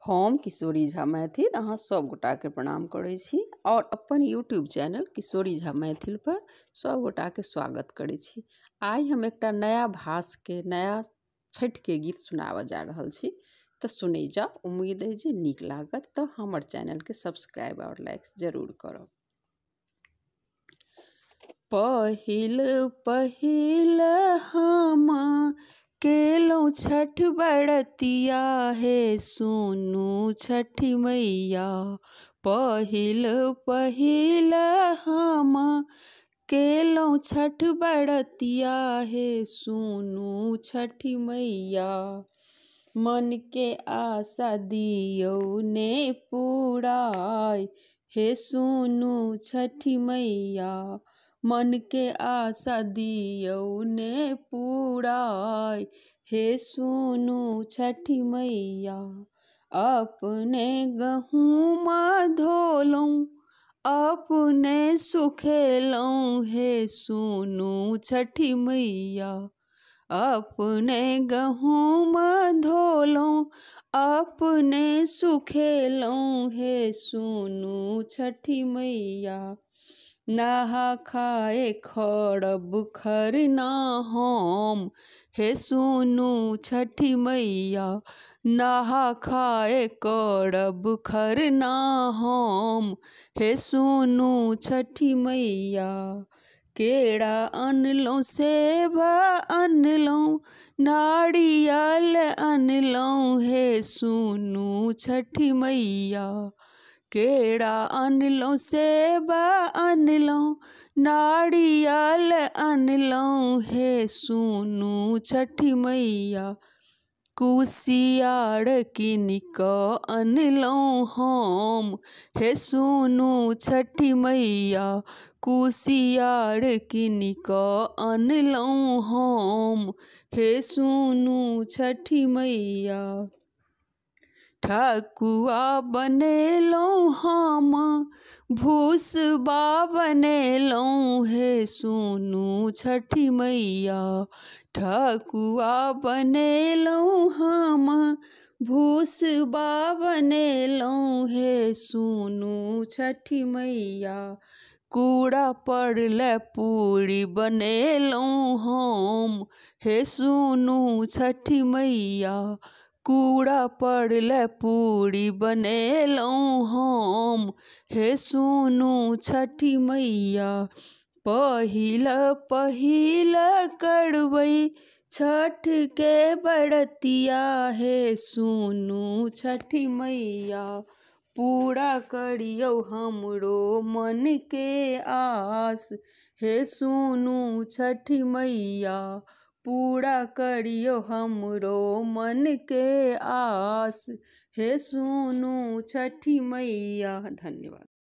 हम किशोरी झा मैथिल अहाँ सब गोटा के प्रणाम करै छी और अपन यूट्यूब चैनल किशोरी झा मैथिल पर सब गोटा के स्वागत करै छी। आई हम एकटा नया भास के नया छठ के गीत सुनावा जा रहल छी तो सुनै जाओ। उम्मीद है जे नीक लागत तो हमर चैनल के सब्सक्राइब और लाइक जरूर करब। पहिल पहिल हम केलौं छठ बड़तिया हे सुनू छठी मैया। पहिल पहिल हम केलौं छठ बड़तिया हे सुनू छठी मैया। मन के आशा दियौ ने पुराय हे सुनू छठी मैया। मन के आशा दियौ ने पुराय हे सुनू छठी मैया। अपने गहूम धोलौं अपने सुखेलौं हे सुनू छठी मैया। अपने गहूम धोलौं अपने सुखेलौं हे सुनू छठी मैया। नहा खाए खड़ब खरना हम हे सुनू छठी मैया। नहा खाए करब खरना हम हे सुनू छठी मैया। केरा अनलौं सेब अनलौं नारियल अनलौं हे सुनू छठी मैया। केरा अनलौं सेब अनलौं नारियल अनलौं हे सुनू छठी मैया। कुसियार किन क अनलौं हम हे सुनू छठी मैया। कुसियार किन क अनलौं हम हे सुनू छठी मैया। ठकुआ बनेलौं हम भूसबा बनेलौं हे सुनू छठी मैया। ठकुआ बनेलौं हम भूसबा बनेलौं हे सुनू छठी मैया। कूड़ा पड़ले पूरी बनेलौं हम हे सुनू छठी मैया। कूड़ा पड़ले पूरी बनेलौं हम हे सुनू छठी मैया। पहिल पहिल करबै छठ के बड़तिया हे सुनू छठी मैया। पूरा करियौ हमरो मन के आस हे सुनू छठी मैया। पूरा करियौ हमरो मन के आस हे सुनू छठी मैया। धन्यवाद।